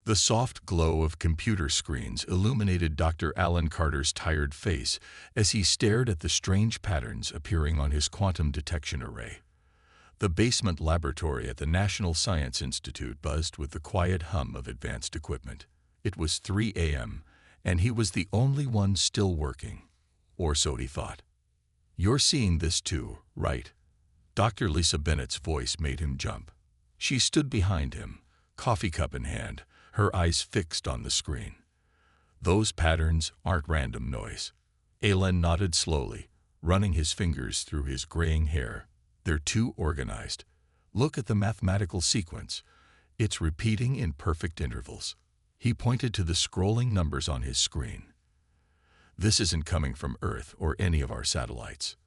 The soft glow of computer screens illuminated Dr. Alan Carter's tired face as he stared at the strange patterns appearing on his quantum detection array. The basement laboratory at the National Science Institute buzzed with the quiet hum of advanced equipment. It was 3 a.m., and he was the only one still working. Or so he thought. "You're seeing this too, right?" Dr. Lisa Bennett's voice made him jump. She stood behind him, coffee cup in hand, her eyes fixed on the screen. "Those patterns aren't random noise." Alan nodded slowly, running his fingers through his graying hair. "They're too organized. Look at the mathematical sequence. It's repeating in perfect intervals." He pointed to the scrolling numbers on his screen. "This isn't coming from Earth or any of our satellites."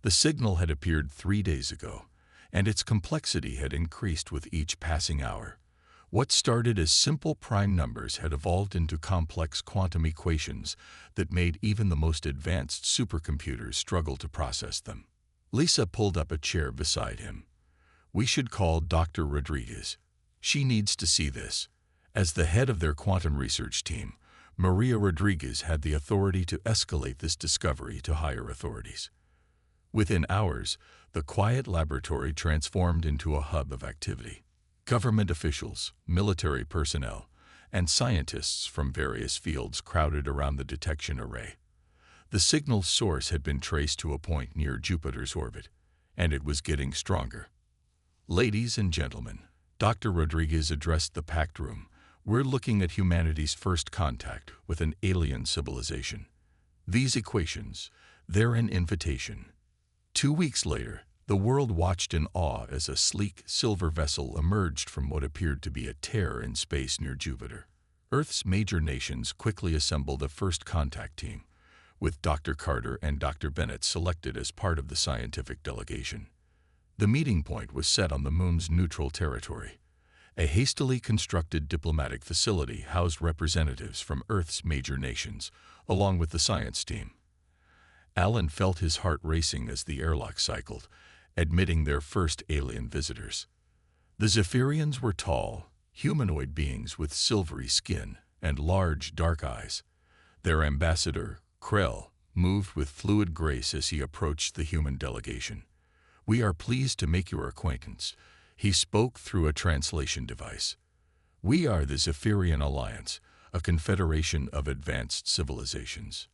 The signal had appeared 3 days ago, and its complexity had increased with each passing hour. What started as simple prime numbers had evolved into complex quantum equations that made even the most advanced supercomputers struggle to process them. Lisa pulled up a chair beside him. "We should call Dr. Rodriguez. She needs to see this." As the head of their quantum research team, Maria Rodriguez had the authority to escalate this discovery to higher authorities. Within hours, the quiet laboratory transformed into a hub of activity. Government officials, military personnel, and scientists from various fields crowded around the detection array. The signal's source had been traced to a point near Jupiter's orbit, and it was getting stronger. "Ladies and gentlemen," Dr. Rodriguez addressed the packed room, "we're looking at humanity's first contact with an alien civilization. These equations, they're an invitation." 2 weeks later, the world watched in awe as a sleek, silver vessel emerged from what appeared to be a tear in space near Jupiter. Earth's major nations quickly assembled a first contact team, with Dr. Carter and Dr. Bennett selected as part of the scientific delegation. The meeting point was set on the Moon's neutral territory. A hastily constructed diplomatic facility housed representatives from Earth's major nations, along with the science team. Alan felt his heart racing as the airlock cycled, admitting their first alien visitors. The Zephyrians were tall, humanoid beings with silvery skin and large, dark eyes. Their ambassador, Krell, moved with fluid grace as he approached the human delegation. "We are pleased to make your acquaintance," he spoke through a translation device. "We are the Zephyrian Alliance, a confederation of advanced civilizations."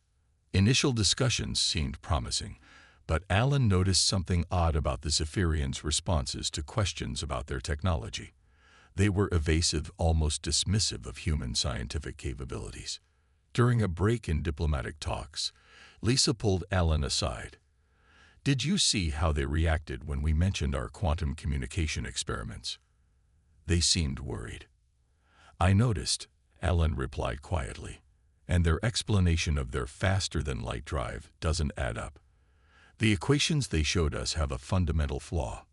Initial discussions seemed promising, but Alan noticed something odd about the Zephyrians' responses to questions about their technology. They were evasive, almost dismissive of human scientific capabilities. During a break in diplomatic talks, Lisa pulled Alan aside. "Did you see how they reacted when we mentioned our quantum communication experiments?" They seemed worried. "I noticed," Alan replied quietly, "and their explanation of their faster-than-light drive doesn't add up. The equations they showed us have a fundamental flaw."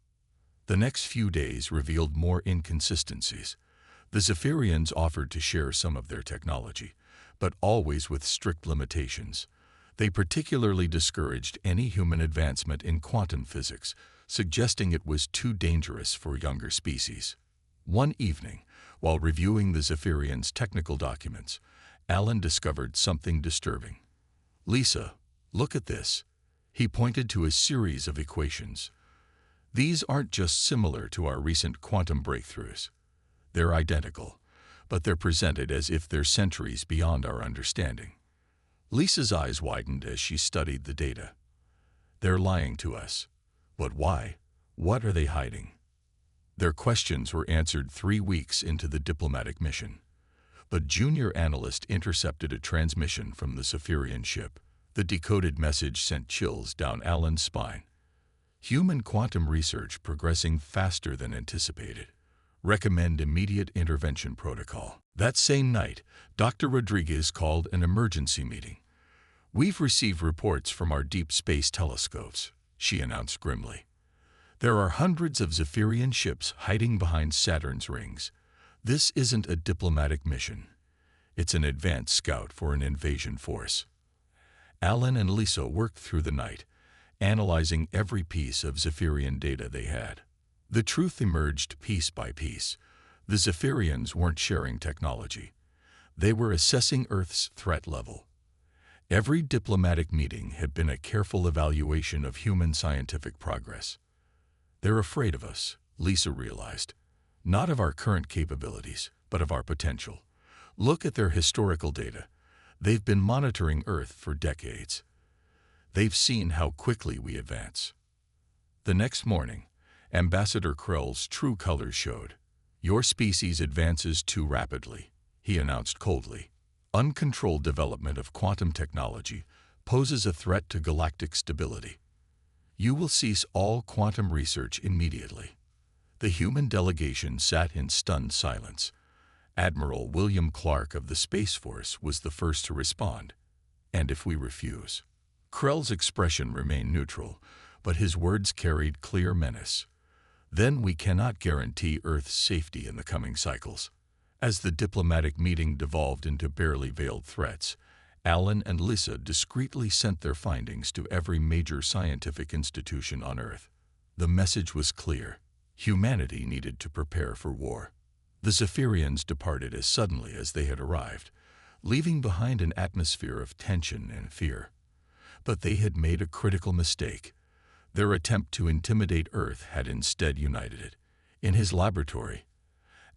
The next few days revealed more inconsistencies. The Zephyrians offered to share some of their technology, but always with strict limitations. They particularly discouraged any human advancement in quantum physics, suggesting it was too dangerous for younger species. One evening, while reviewing the Zephyrians' technical documents, Alan discovered something disturbing. "Lisa, look at this." He pointed to a series of equations. "These aren't just similar to our recent quantum breakthroughs. They're identical, but they're presented as if they're centuries beyond our understanding." Lisa's eyes widened as she studied the data. "They're lying to us. But why? What are they hiding?" Their questions were answered 3 weeks into the diplomatic mission. But junior analyst intercepted a transmission from the Zephyrian ship. The decoded message sent chills down Alan's spine. "Human quantum research progressing faster than anticipated. Recommend immediate intervention protocol." That same night, Dr. Rodriguez called an emergency meeting. "We've received reports from our deep space telescopes," she announced grimly. "There are hundreds of Zephyrian ships hiding behind Saturn's rings. This isn't a diplomatic mission. It's an advanced scout for an invasion force." Alan and Lisa worked through the night, analyzing every piece of Zephyrian data they had. The truth emerged piece by piece. The Zephyrians weren't sharing technology. They were assessing Earth's threat level. Every diplomatic meeting had been a careful evaluation of human scientific progress. They're afraid of us, Lisa realized. Not of our current capabilities, but of our potential. Look at their historical data. They've been monitoring Earth for decades. They've seen how quickly we advance. The next morning, Ambassador Krell's true colors showed. Your species advances too rapidly, he announced coldly. Uncontrolled development of quantum technology poses a threat to galactic stability. You will cease all quantum research immediately. The human delegation sat in stunned silence. Admiral William Clark of the Space Force was the first to respond. And if we refuse? Krell's expression remained neutral, but his words carried clear menace. Then we cannot guarantee Earth's safety in the coming cycles. As the diplomatic meeting devolved into barely veiled threats, Alan and Lisa discreetly sent their findings to every major scientific institution on Earth. The message was clear. Humanity needed to prepare for war. The Zephyrians departed as suddenly as they had arrived, leaving behind an atmosphere of tension and fear. But they had made a critical mistake. Their attempt to intimidate Earth had instead united it. In his laboratory,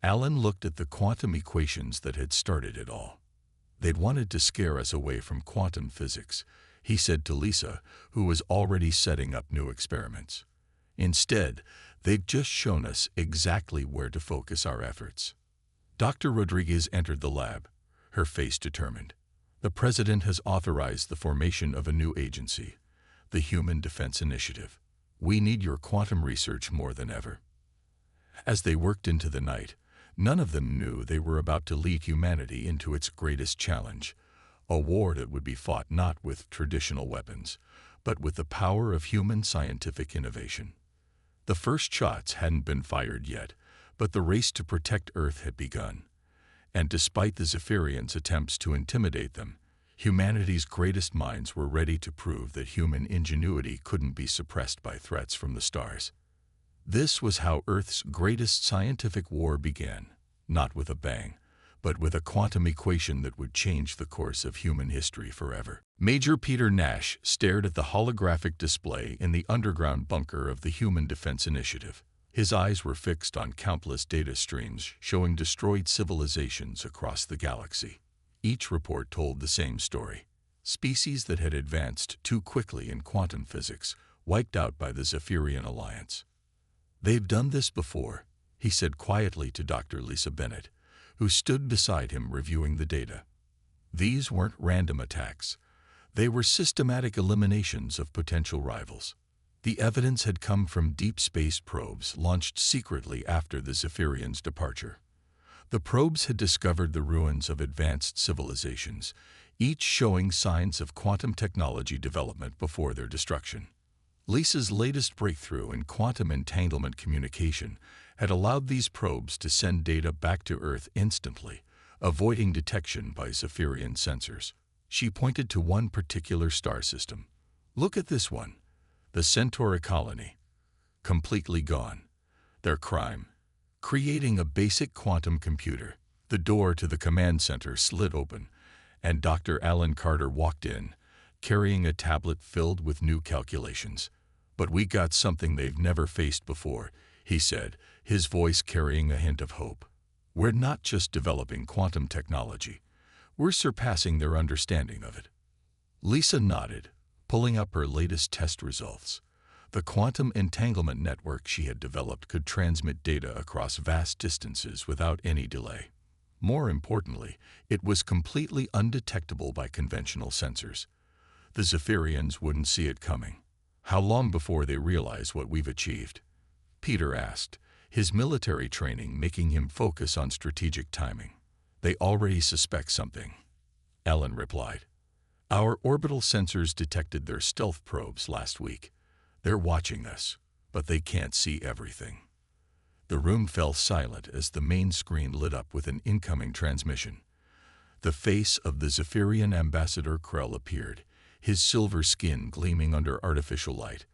Alan looked at the quantum equations that had started it all. They'd wanted to scare us away from quantum physics, he said to Lisa, who was already setting up new experiments. Instead, they'd just shown us exactly where to focus our efforts. Dr. Rodriguez entered the lab, her face determined. The President has authorized the formation of a new agency, the Human Defense Initiative. We need your quantum research more than ever. As they worked into the night, none of them knew they were about to lead humanity into its greatest challenge, a war that would be fought not with traditional weapons, but with the power of human scientific innovation. The first shots hadn't been fired yet, but the race to protect Earth had begun. And despite the Zephyrians' attempts to intimidate them, humanity's greatest minds were ready to prove that human ingenuity couldn't be suppressed by threats from the stars. This was how Earth's greatest scientific war began, not with a bang, but with a quantum equation that would change the course of human history forever. Major Peter Nash stared at the holographic display in the underground bunker of the Human Defense Initiative. His eyes were fixed on countless data streams showing destroyed civilizations across the galaxy. Each report told the same story. Species that had advanced too quickly in quantum physics, wiped out by the Zephyrian Alliance. They've done this before, he said quietly to Dr. Lisa Bennett, who stood beside him reviewing the data. These weren't random attacks. They were systematic eliminations of potential rivals. The evidence had come from deep space probes launched secretly after the Zephyrians' departure. The probes had discovered the ruins of advanced civilizations, each showing signs of quantum technology development before their destruction. Lisa's latest breakthrough in quantum entanglement communication had allowed these probes to send data back to Earth instantly, avoiding detection by Zephyrian sensors. She pointed to one particular star system. Look at this one, the Centauri colony. Completely gone. Their crime, creating a basic quantum computer. The door to the command center slid open, and Dr. Alan Carter walked in, carrying a tablet filled with new calculations. But we got something they've never faced before, he said, his voice carrying a hint of hope. We're not just developing quantum technology. We're surpassing their understanding of it. Lisa nodded, pulling up her latest test results. The quantum entanglement network she had developed could transmit data across vast distances without any delay. More importantly, it was completely undetectable by conventional sensors. The Zephyrians wouldn't see it coming. How long before they realize what we've achieved? Peter asked, his military training making him focus on strategic timing. They already suspect something, Ellen replied. Our orbital sensors detected their stealth probes last week. They're watching us, but they can't see everything. The room fell silent as the main screen lit up with an incoming transmission. The face of the Zephyrian Ambassador Krell appeared, his silver skin gleaming under artificial light.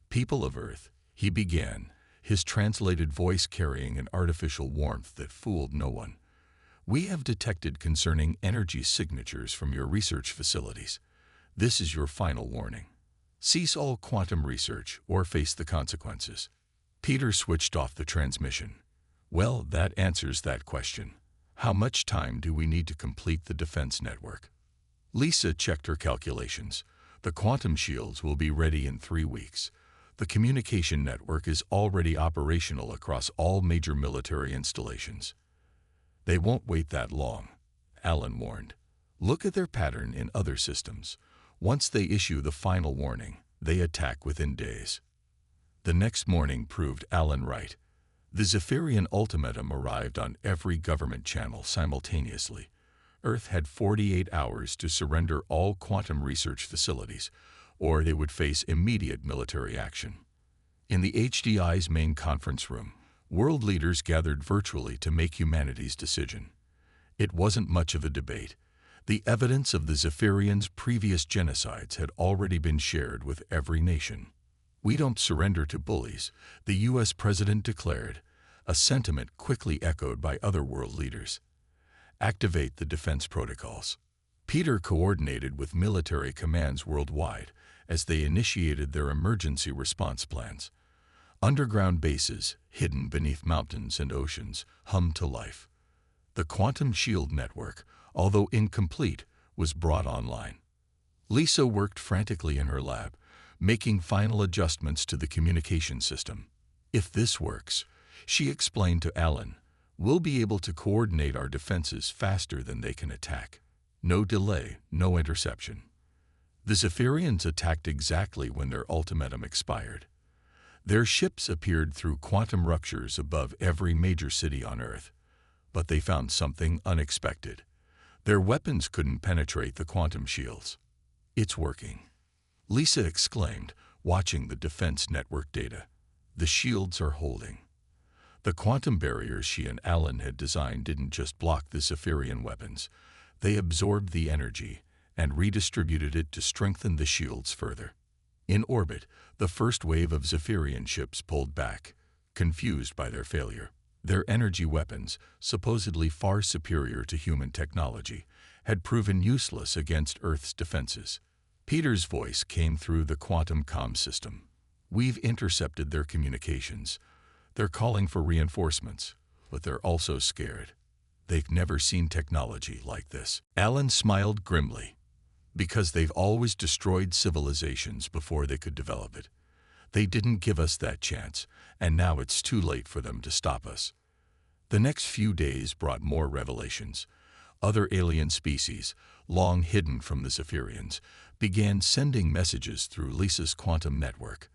People of Earth, he began, his translated voice carrying an artificial warmth that fooled no one. "We have detected concerning energy signatures from your research facilities. This is your final warning. Cease all quantum research or face the consequences." Peter switched off the transmission. "Well, that answers that question. How much time do we need to complete the defense network?" Lisa checked her calculations. "The quantum shields will be ready in 3 weeks. The communication network is already operational across all major military installations." "They won't wait that long," Alan warned. "Look at their pattern in other systems. Once they issue the final warning, they attack within days." The next morning proved Alan right. The Zephyrian ultimatum arrived on every government channel simultaneously. Earth had 48 hours to surrender all quantum research facilities, or they would face immediate military action. In the HDI's main conference room, world leaders gathered virtually to make humanity's decision. It wasn't much of a debate. The evidence of the Zephyrians' previous genocides had already been shared with every nation. "We don't surrender to bullies," the U.S. president declared, a sentiment quickly echoed by other world leaders. "Activate the defense protocols." Peter coordinated with military commands worldwide as they initiated their emergency response plans. Underground bases, hidden beneath mountains and oceans, hummed to life. The quantum shield network, although incomplete, was brought online. Lisa worked frantically in her lab, making final adjustments to the communication system. "If this works," she explained to Alan, "we'll be able to coordinate our defenses faster than they can attack. No delay, no interception." The Zephyrians attacked exactly when their ultimatum expired. Their ships appeared through quantum ruptures above every major city on Earth. But they found something unexpected. Their weapons couldn't penetrate the quantum shields. "It's working," Lisa exclaimed, watching the defense network data. "The shields are holding." The quantum barriers she and Alan had designed didn't just block the Zephyrian weapons. They absorbed the energy and redistributed it to strengthen the shields further. In orbit, the first wave of Zephyrian ships pulled back, confused by their failure. Their energy weapons, supposedly far superior to human technology, had proven useless against Earth's defenses. Peter's voice came through the quantum comm system. "We've intercepted their communications. They're calling for reinforcements, but they're also scared. They've never seen technology like this." Alan smiled grimly. "Because they've always destroyed civilizations before they could develop it. They didn't give us that chance, and now it's too late for them to stop us." The next few days brought more revelations. Other alien species, long hidden from the Zephyrians, began sending messages through Lisa's quantum network.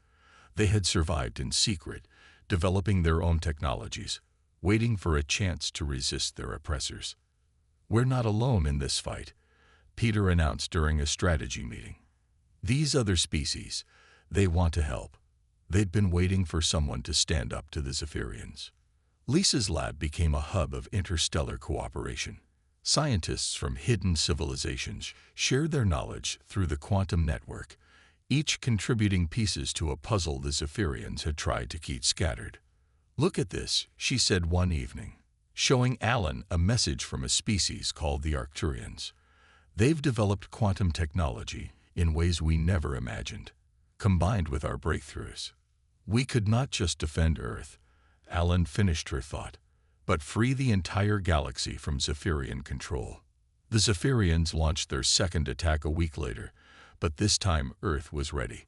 They had survived in secret, developing their own technologies, waiting for a chance to resist their oppressors. "We're not alone in this fight," Peter announced during a strategy meeting. "These other species, they want to help. They'd been waiting for someone to stand up to the Zephyrians." Lisa's lab became a hub of interstellar cooperation. Scientists from hidden civilizations shared their knowledge through the quantum network, each contributing pieces to a puzzle the Zephyrians had tried to keep scattered. "Look at this," she said one evening, showing Alan a message from a species called the Arcturians. "They've developed quantum technology in ways we never imagined. Combined with our breakthroughs, we could not just defend Earth," Alan finished her thought, "but free the entire galaxy from Zephyrian control." The Zephyrians launched their second attack a week later, but this time Earth was ready.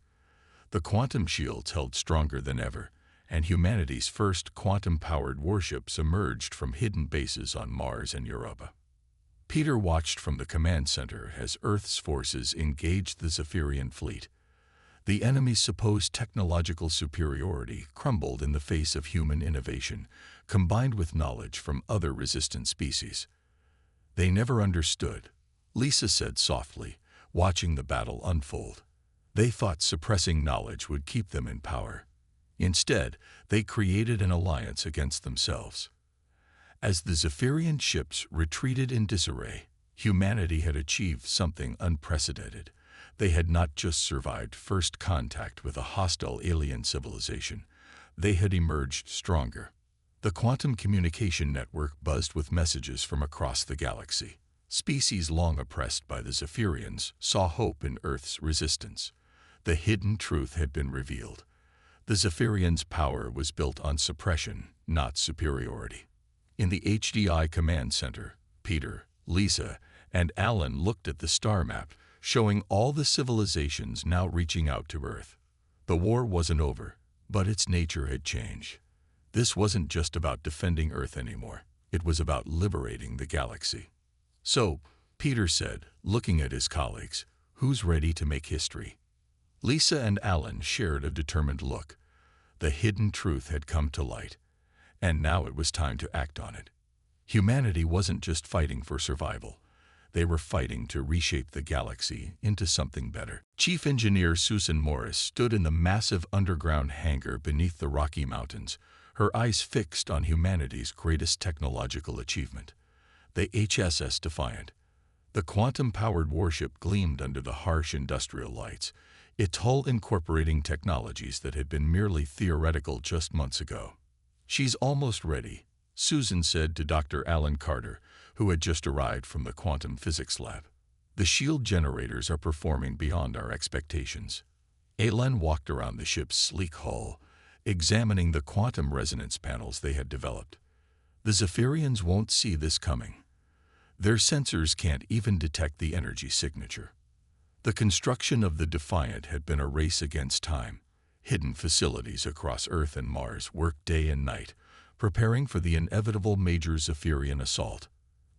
The quantum shields held stronger than ever, and humanity's first quantum-powered warships emerged from hidden bases on Mars and Europa. Peter watched from the command center as Earth's forces engaged the Zephyrian fleet. The enemy's supposed technological superiority crumbled in the face of human innovation, combined with knowledge from other resistant species. "They never understood," Lisa said softly, watching the battle unfold. "They thought suppressing knowledge would keep them in power. Instead, they created an alliance against themselves." As the Zephyrian ships retreated in disarray, humanity had achieved something unprecedented. They had not just survived first contact with a hostile alien civilization. They had emerged stronger. The quantum communication network buzzed with messages from across the galaxy. Species long oppressed by the Zephyrians saw hope in Earth's resistance. The hidden truth had been revealed. The Zephyrians' power was built on suppression, not superiority. In the HDI command center, Peter, Lisa, and Alan looked at the star map, showing all the civilizations now reaching out to Earth. The war wasn't over, but its nature had changed. This wasn't just about defending Earth anymore. It was about liberating the galaxy. So, Peter said, looking at his colleagues, "Who's ready to make history?" Lisa and Alan shared a determined look. The hidden truth had come to light, and now it was time to act on it. Humanity wasn't just fighting for survival. They were fighting to reshape the galaxy into something better. Chief Engineer Susan Morris stood in the massive underground hangar beneath the Rocky Mountains, her eyes fixed on humanity's greatest technological achievement, the HSS Defiant. The quantum-powered warship gleamed under the harsh industrial lights, its hull incorporating technologies that had been merely theoretical just months ago. "She's almost ready," Susan said to Dr. Alan Carter, who had just arrived from the quantum physics lab. "The shield generators are performing beyond our expectations." Alan walked around the ship's sleek hull, examining the quantum resonance panels they had developed. The Zephyrians won't see this coming. Their sensors can't even detect the energy signature. The construction of the Defiant had been a race against time. Hidden facilities across Earth and Mars worked day and night, preparing for the inevitable major Zephyrian assault.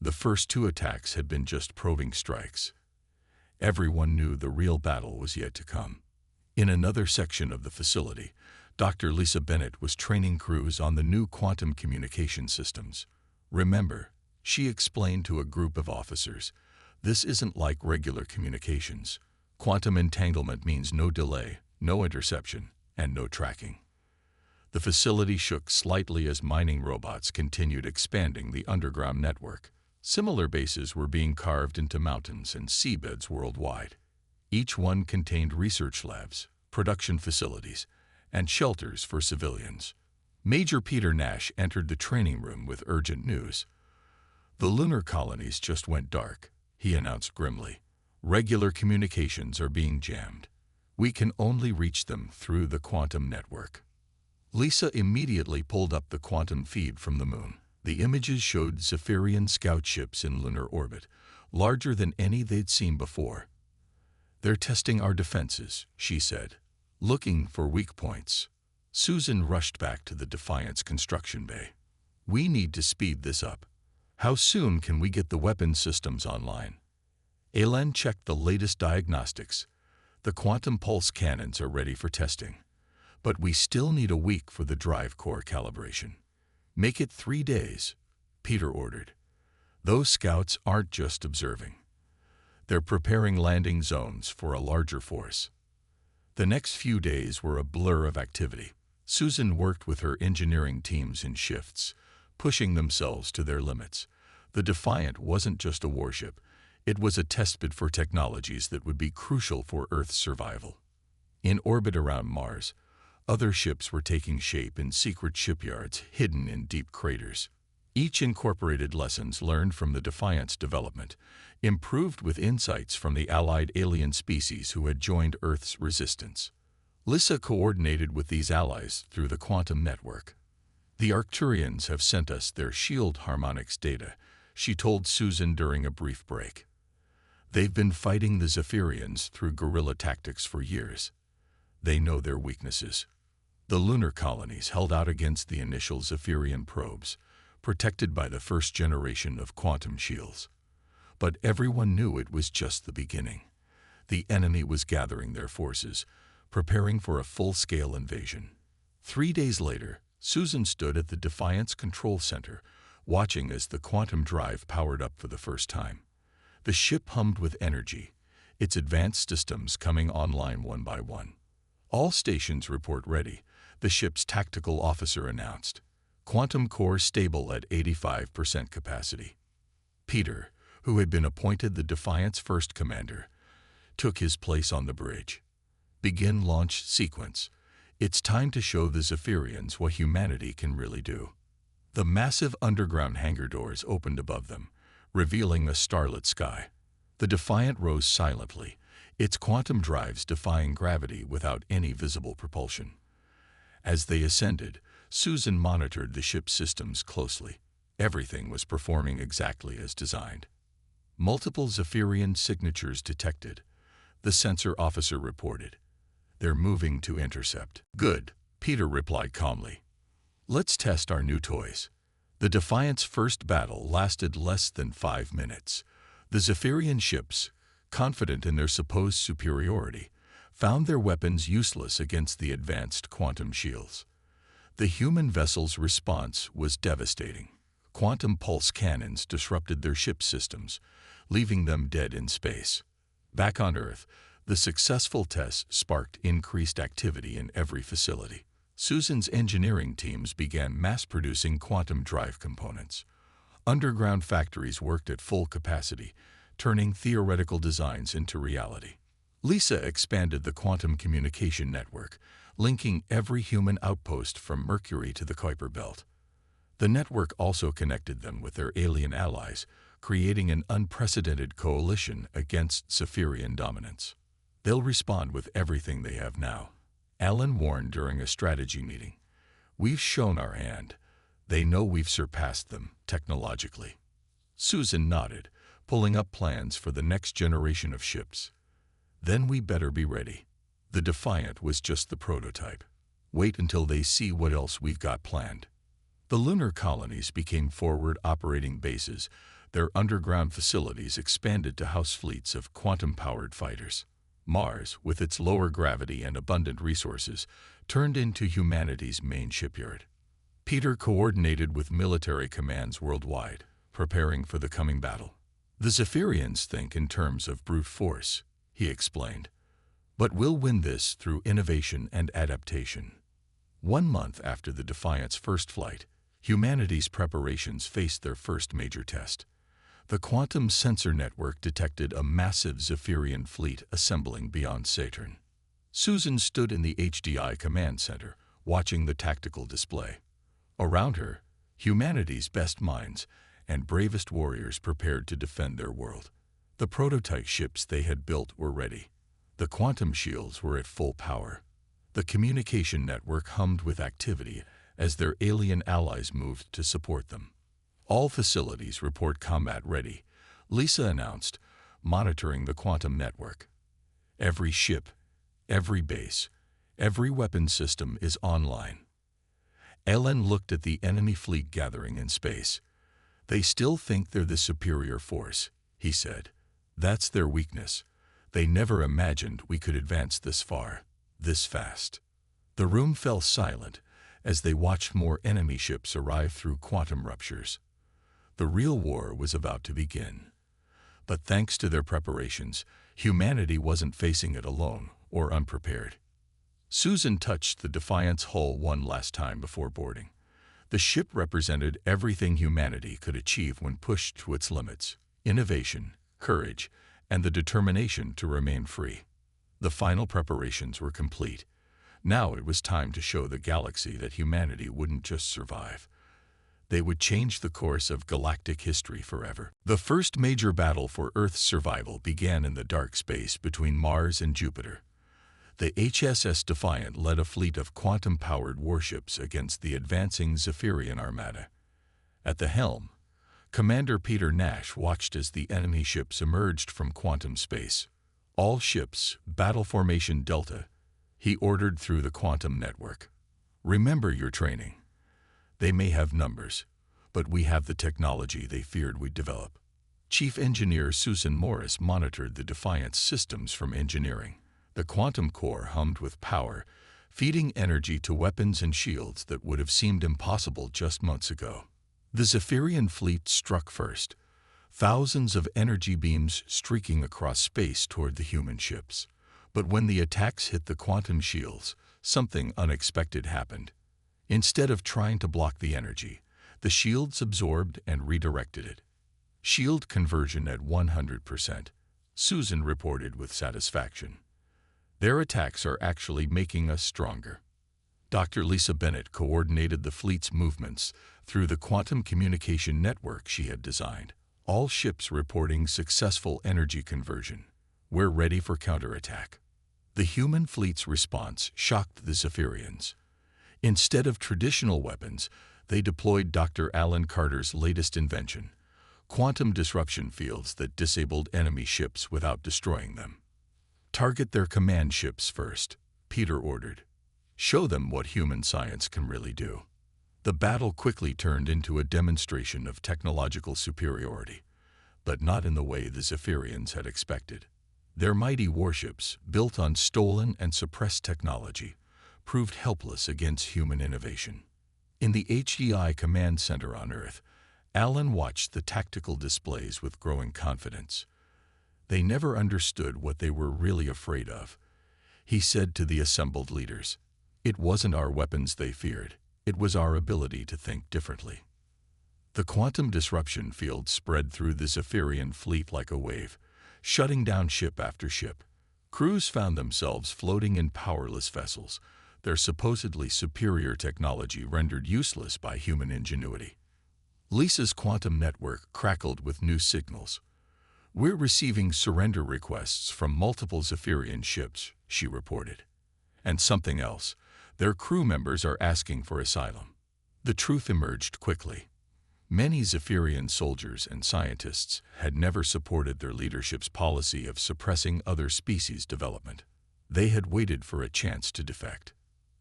The first two attacks had been just probing strikes. Everyone knew the real battle was yet to come. In another section of the facility, Dr. Lisa Bennett was training crews on the new quantum communication systems. "Remember," she explained to a group of officers, "this isn't like regular communications. Quantum entanglement means no delay, no interception, and no tracking." The facility shook slightly as mining robots continued expanding the underground network. Similar bases were being carved into mountains and seabeds worldwide. Each one contained research labs, production facilities, and shelters for civilians. Major Peter Nash entered the training room with urgent news. "The lunar colonies just went dark," he announced grimly. "Regular communications are being jammed. We can only reach them through the quantum network." Lisa immediately pulled up the quantum feed from the moon. The images showed Zephyrian scout ships in lunar orbit, larger than any they'd seen before. "They're testing our defenses," she said, "looking for weak points." Susan rushed back to the Defiant's construction bay. "We need to speed this up. How soon can we get the weapon systems online?" Alan checked the latest diagnostics. "The quantum pulse cannons are ready for testing. But we still need a week for the drive core calibration." "Make it 3 days," Peter ordered. "Those scouts aren't just observing. They're preparing landing zones for a larger force." The next few days were a blur of activity. Susan worked with her engineering teams in shifts, pushing themselves to their limits. The Defiant wasn't just a warship. It was a testbed for technologies that would be crucial for Earth's survival. In orbit around Mars, other ships were taking shape in secret shipyards hidden in deep craters. Each incorporated lessons learned from the Defiant's development, improved with insights from the allied alien species who had joined Earth's resistance. Lisa coordinated with these allies through the quantum network. "The Arcturians have sent us their shield harmonics data," she told Susan during a brief break. "They've been fighting the Zephyrians through guerrilla tactics for years. They know their weaknesses." The lunar colonies held out against the initial Zephyrian probes, protected by the first generation of quantum shields. But everyone knew it was just the beginning. The enemy was gathering their forces, preparing for a full-scale invasion. 3 days later, Susan stood at the Defiant's control center, watching as the quantum drive powered up for the first time. The ship hummed with energy, its advanced systems coming online one by one. "All stations report ready," the ship's tactical officer announced. "Quantum core stable at 85% capacity." Peter, who had been appointed the Defiant's first commander, took his place on the bridge. "Begin launch sequence." It's time to show the Zephyrians what humanity can really do. The massive underground hangar doors opened above them, revealing a starlit sky. The Defiant rose silently, its quantum drives defying gravity without any visible propulsion. As they ascended, Susan monitored the ship's systems closely. Everything was performing exactly as designed. Multiple Zephyrian signatures detected, the sensor officer reported. They're moving to intercept. Good, Peter replied calmly. Let's test our new toys. The Defiant's first battle lasted less than 5 minutes. The Zephyrian ships, confident in their supposed superiority, found their weapons useless against the advanced quantum shields. The human vessel's response was devastating. Quantum pulse cannons disrupted their ship systems, leaving them dead in space. Back on Earth, the successful tests sparked increased activity in every facility. Susan's engineering teams began mass-producing quantum drive components. Underground factories worked at full capacity, turning theoretical designs into reality. Lisa expanded the quantum communication network, linking every human outpost from Mercury to the Kuiper Belt. The network also connected them with their alien allies, creating an unprecedented coalition against Zephyrian dominance. They'll respond with everything they have now. Alan warned during a strategy meeting. We've shown our hand. They know we've surpassed them technologically. Susan nodded, pulling up plans for the next generation of ships. Then we better be ready. The Defiant was just the prototype. Wait until they see what else we've got planned. The lunar colonies became forward operating bases. Their underground facilities expanded to house fleets of quantum-powered fighters. Mars, with its lower gravity and abundant resources, turned into humanity's main shipyard. Peter coordinated with military commands worldwide, preparing for the coming battle. The Zephyrians think in terms of brute force, he explained. But we'll win this through innovation and adaptation. 1 month after the Defiant's first flight, humanity's preparations faced their first major test. The quantum sensor network detected a massive Zephyrian fleet assembling beyond Saturn. Susan stood in the HDI command center, watching the tactical display. Around her, humanity's best minds and bravest warriors prepared to defend their world. The prototype ships they had built were ready. The quantum shields were at full power. The communication network hummed with activity as their alien allies moved to support them. All facilities report combat ready, Lisa announced, monitoring the quantum network. Every ship, every base, every weapon system is online. Ellen looked at the enemy fleet gathering in space. They still think they're the superior force, he said. That's their weakness. They never imagined we could advance this far, this fast. The room fell silent as they watched more enemy ships arrive through quantum ruptures. The real war was about to begin. But thanks to their preparations, humanity wasn't facing it alone or unprepared. Susan touched the Defiant's hull one last time before boarding. The ship represented everything humanity could achieve when pushed to its limits: innovation, courage, and the determination to remain free. The final preparations were complete. Now it was time to show the galaxy that humanity wouldn't just survive. They would change the course of galactic history forever. The first major battle for Earth's survival began in the dark space between Mars and Jupiter. The HSS Defiant led a fleet of quantum-powered warships against the advancing Zephyrian armada. At the helm, Commander Peter Nash watched as the enemy ships emerged from quantum space. All ships, battle formation Delta, he ordered through the quantum network. Remember your training. They may have numbers, but we have the technology they feared we'd develop. Chief Engineer Susan Morris monitored the Defiant's systems from engineering. The quantum core hummed with power, feeding energy to weapons and shields that would have seemed impossible just months ago. The Zephyrian fleet struck first, thousands of energy beams streaking across space toward the human ships. But when the attacks hit the quantum shields, something unexpected happened. Instead of trying to block the energy, the shields absorbed and redirected it. Shield conversion at 100%, Susan reported with satisfaction. Their attacks are actually making us stronger. Dr. Lisa Bennett coordinated the fleet's movements through the quantum communication network she had designed. All ships reporting successful energy conversion. We're ready for counterattack. The human fleet's response shocked the Zephyrians. Instead of traditional weapons, they deployed Dr. Alan Carter's latest invention, quantum disruption fields that disabled enemy ships without destroying them. Target their command ships first, Peter ordered. Show them what human science can really do. The battle quickly turned into a demonstration of technological superiority, but not in the way the Zephyrians had expected. Their mighty warships, built on stolen and suppressed technology, proved helpless against human innovation. In the HFY Command Center on Earth, Alan watched the tactical displays with growing confidence. They never understood what they were really afraid of. He said to the assembled leaders, "It wasn't our weapons they feared, it was our ability to think differently." The quantum disruption field spread through the Zephyrian fleet like a wave, shutting down ship after ship. Crews found themselves floating in powerless vessels, their supposedly superior technology rendered useless by human ingenuity. Lisa's quantum network crackled with new signals. "We're receiving surrender requests from multiple Zephyrian ships," she reported. And something else. Their crew members are asking for asylum. The truth emerged quickly. Many Zephyrian soldiers and scientists had never supported their leadership's policy of suppressing other species' development. They had waited for a chance to defect.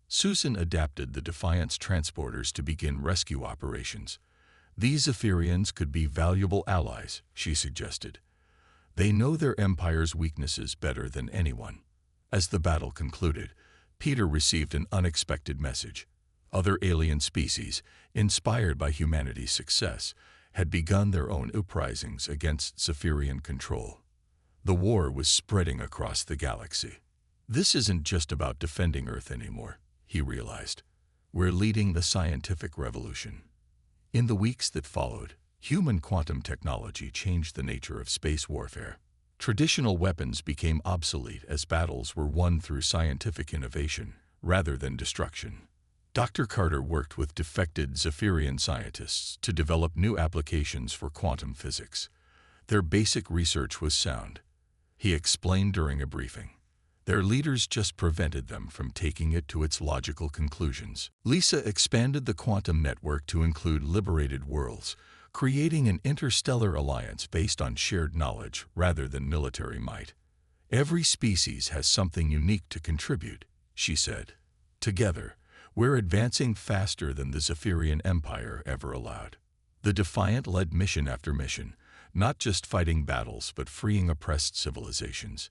Susan adapted the Defiance transporters to begin rescue operations. These Zephyrians could be valuable allies, she suggested. They know their empire's weaknesses better than anyone. As the battle concluded, Peter received an unexpected message. Other alien species, inspired by humanity's success, had begun their own uprisings against Zephyrian control. The war was spreading across the galaxy. This isn't just about defending Earth anymore, he realized. We're leading the scientific revolution. In the weeks that followed, human quantum technology changed the nature of space warfare. Traditional weapons became obsolete as battles were won through scientific innovation rather than destruction. Dr. Carter worked with defected Zephyrian scientists to develop new applications for quantum physics. Their basic research was sound, he explained during a briefing. Their leaders just prevented them from taking it to its logical conclusions. Lisa expanded the quantum network to include liberated worlds, creating an interstellar alliance based on shared knowledge rather than military might. "Every species has something unique to contribute," she said. "Together, we're advancing faster than the Zephyrian Empire ever allowed." The Defiant led mission after mission, not just fighting battles but freeing oppressed civilizations.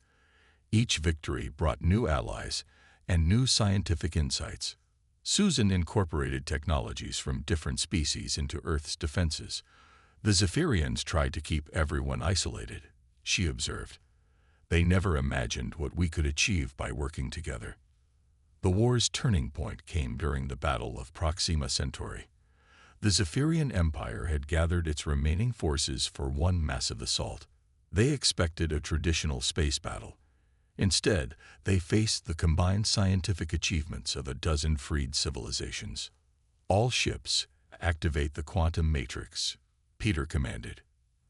Each victory brought new allies and new scientific insights. Susan incorporated technologies from different species into Earth's defenses. "The Zephyrians tried to keep everyone isolated," she observed. "They never imagined what we could achieve by working together." The war's turning point came during the Battle of Proxima Centauri. The Zephyrian Empire had gathered its remaining forces for one massive assault. They expected a traditional space battle. Instead, they faced the combined scientific achievements of a dozen freed civilizations. "All ships, activate the quantum matrix," Peter commanded.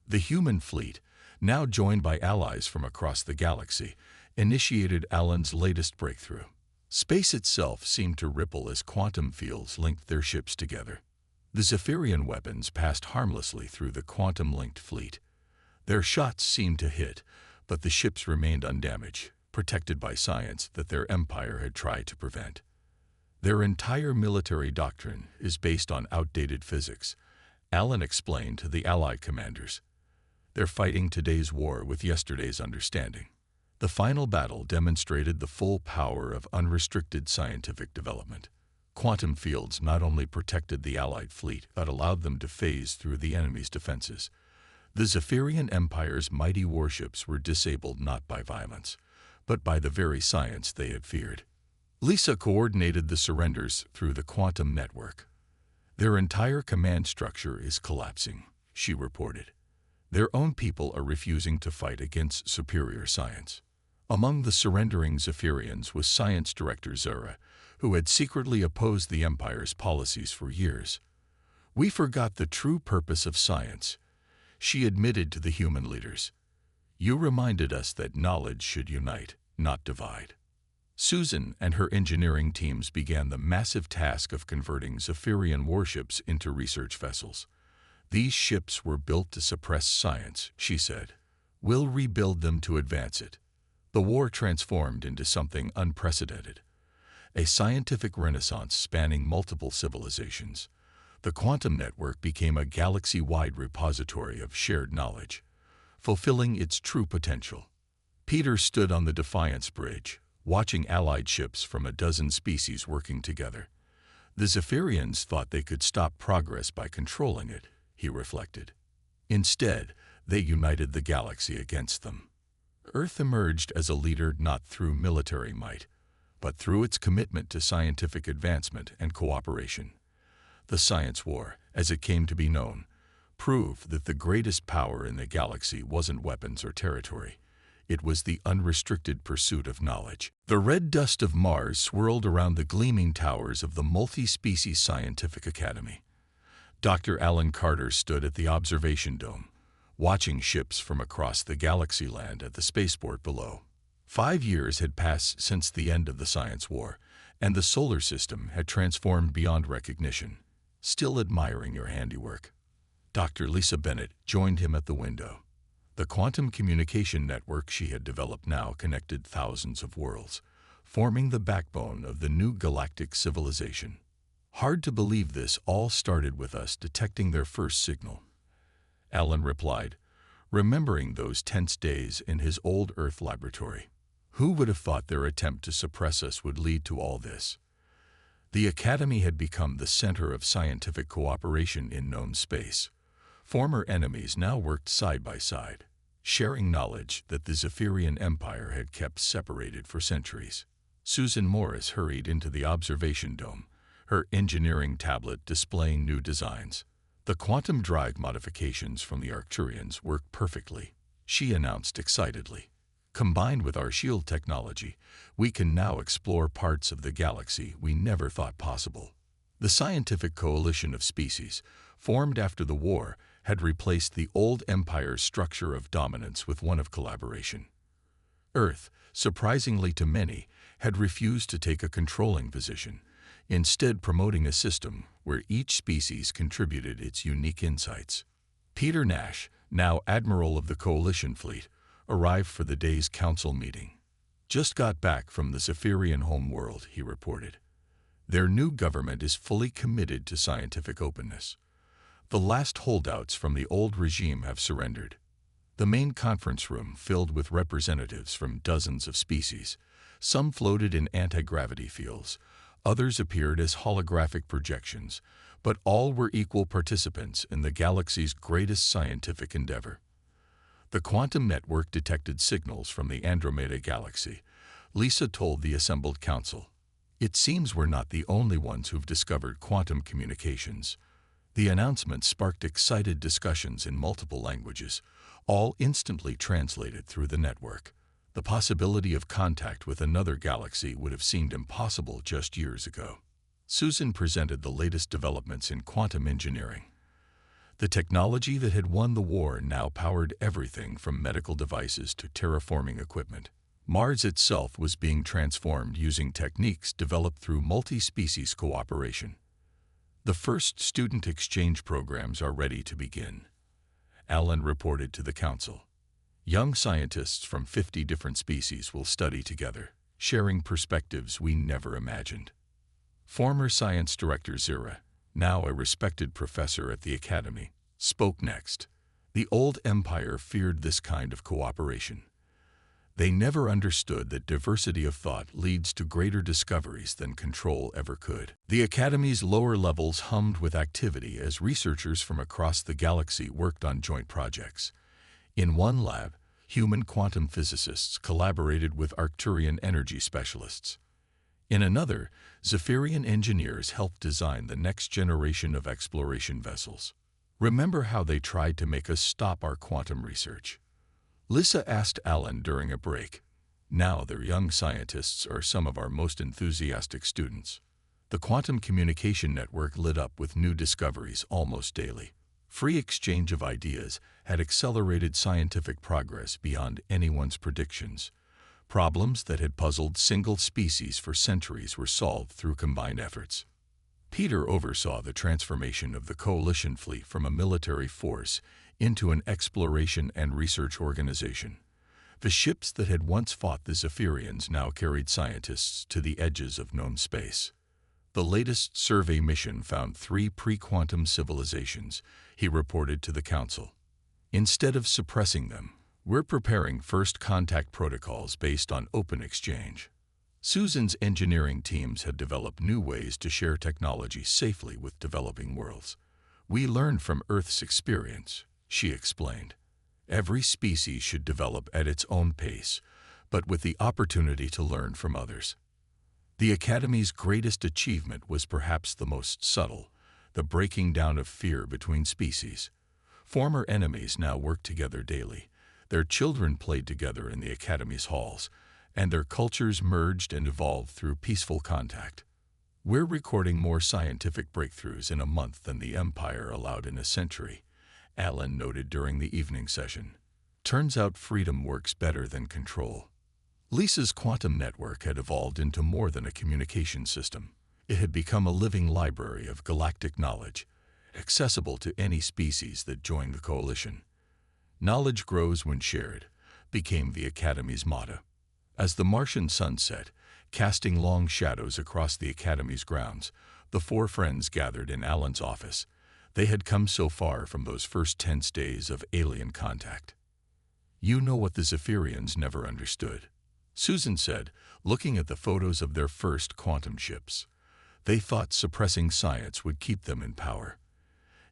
The human fleet, now joined by allies from across the galaxy, initiated Alan's latest breakthrough. Space itself seemed to ripple as quantum fields linked their ships together. The Zephyrian weapons passed harmlessly through the quantum-linked fleet. Their shots seemed to hit, but the ships remained undamaged, protected by science that their empire had tried to prevent. "Their entire military doctrine is based on outdated physics," Alan explained to the Allied commanders. "They're fighting today's war with yesterday's understanding." The final battle demonstrated the full power of unrestricted scientific development. Quantum fields not only protected the Allied fleet but allowed them to phase through the enemy's defenses. The Zephyrian Empire's mighty warships were disabled not by violence, but by the very science they had feared. Lisa coordinated the surrenders through the quantum network. "Their entire command structure is collapsing," she reported. "Their own people are refusing to fight against superior science." Among the surrendering Zephyrians was Science Director Zura, who had secretly opposed the Empire's policies for years. "We forgot the true purpose of science," she admitted to the human leaders. "You reminded us that knowledge should unite, not divide." Susan and her engineering teams began the massive task of converting Zephyrian warships into research vessels. "These ships were built to suppress science," she said. "We'll rebuild them to advance it." The war transformed into something unprecedented, a scientific renaissance spanning multiple civilizations. The quantum network became a galaxy-wide repository of shared knowledge, fulfilling its true potential. Peter stood on the Defiance Bridge, watching allied ships from a dozen species working together. The Zephyrians thought they could stop progress by controlling it, he reflected. Instead, they united the galaxy against them. Earth emerged as a leader not through military might, but through its commitment to scientific advancement and cooperation. The Science War, as it came to be known, proved that the greatest power in the galaxy wasn't weapons or territory. It was the unrestricted pursuit of knowledge. The red dust of Mars swirled around the gleaming towers of the Multi-Species Scientific Academy. Dr. Alan Carter stood at the observation dome, watching ships from across the galaxy land at the spaceport below. 5 years had passed since the end of the Science War, and the solar system had transformed beyond recognition. "Still admiring your handiwork." Dr. Lisa Bennett joined him at the window. The quantum communication network she had developed now connected thousands of worlds, forming the backbone of the new galactic civilization. "Hard to believe this all started with us detecting their first signal," Alan replied, remembering those tense days in his old Earth laboratory. "Who would have thought their attempt to suppress us would lead to all this?" The Academy had become the center of scientific cooperation in known space. Former enemies now worked side by side, sharing knowledge that the Zephyrian Empire had kept separated for centuries. Susan Morris hurried into the observation dome, her engineering tablet displaying new designs. "The quantum drive modifications from the Arcturians work perfectly," she announced excitedly. "Combined with our shield technology, we can now explore parts of the galaxy we never thought possible." The scientific coalition of species, formed after the war, had replaced the old Empire's structure of dominance with one of collaboration. Earth, surprisingly to many, had refused to take a controlling position, instead promoting a system where each species contributed its unique insights. Peter Nash, now Admiral of the Coalition Fleet, arrived for the day's council meeting. "Just got back from the Zephyrian homeworld," he reported. "Their new government is fully committed to scientific openness. The last holdouts from the old regime have surrendered." The main conference room filled with representatives from dozens of species. Some floated in anti-gravity fields, others appeared as holographic projections, but all were equal participants in the galaxy's greatest scientific endeavor. The quantum network detected signals from the Andromeda galaxy, Lisa told the assembled council. "It seems we're not the only ones who've discovered quantum communications." The announcement sparked excited discussions in multiple languages, all instantly translated through the network. The possibility of contact with another galaxy would have seemed impossible just years ago. Susan presented the latest developments in quantum engineering. The technology that had won the war now powered everything from medical devices to terraforming equipment. Mars itself was being transformed using techniques developed through multi-species cooperation. "The first student exchange programs are ready to begin," Alan reported to the council. "Young scientists from 50 different species will study together, sharing perspectives we never imagined." Former science director Zira, now a respected professor at the Academy, spoke next. The old Empire feared this kind of cooperation. They never understood that diversity of thought leads to greater discoveries than control ever could. The Academy's lower levels hummed with activity as researchers from across the galaxy worked on joint projects. In one lab, human quantum physicists collaborated with Arcturian energy specialists. In another, Zephyrian engineers helped design the next generation of exploration vessels. "Remember how they tried to make us stop our quantum research?" Lisa asked Alan during a break. Now their young scientists are some of our most enthusiastic students. The quantum communication network lit up with new discoveries almost daily. Free exchange of ideas had accelerated scientific progress beyond anyone's predictions. Problems that had puzzled single species for centuries were solved through combined efforts. Peter oversaw the transformation of the coalition fleet from a military force into an exploration and research organization. The ships that had once fought the Zephyrians now carried scientists to the edges of known space. The latest survey mission found 3 pre-quantum civilizations, he reported to the Council. Instead of suppressing them, we're preparing first contact protocols based on open exchange. Susan's engineering teams had developed new ways to share technology safely with developing worlds. We learned from Earth's experience, she explained. Every species should develop at its own pace, but with the opportunity to learn from others. The Academy's greatest achievement was perhaps the most subtle, the breaking down of fear between species. Former enemies now work together daily. Their children played together in the Academy's halls, and their cultures merged and evolved through peaceful contact. We're recording more scientific breakthroughs in a month than the Empire allowed in a century, Alan noted during the evening session. Turns out freedom works better than control. Lisa's quantum network had evolved into more than a communication system. It had become a living library of galactic knowledge, accessible to any species that joined the coalition. Knowledge grows when shared, became the Academy's motto. As the Martian sun set, casting long shadows across the Academy's grounds, the 4 friends gathered in Alan's office. They had come so far from those first tense days of alien contact. You know what the Zephyrians never understood, Susan said, looking at the photos of their first quantum ships. They thought suppressing science would keep them in power.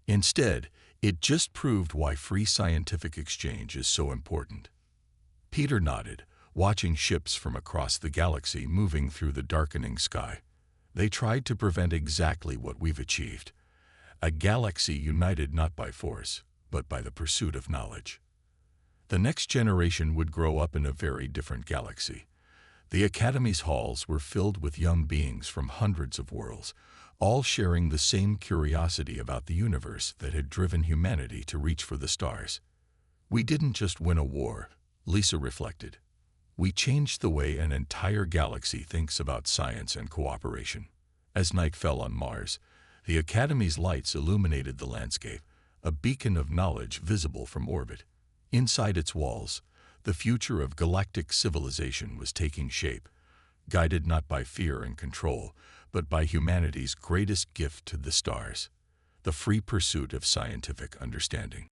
Instead, it just proved why free scientific exchange is so important. Peter nodded, watching ships from across the galaxy moving through the darkening sky. They tried to prevent exactly what we've achieved. A galaxy united not by force, but by the pursuit of knowledge. The next generation would grow up in a very different galaxy. The Academy's halls were filled with young beings from hundreds of worlds, all sharing the same curiosity about the universe that had driven humanity to reach for the stars. We didn't just win a war, Lisa reflected. We changed the way an entire galaxy thinks about science and cooperation. As night fell on Mars, the Academy's lights illuminated the landscape, a beacon of knowledge visible from orbit. Inside its walls, the future of galactic civilization was taking shape, guided not by fear and control, but by humanity's greatest gift to the stars, the free pursuit of scientific understanding.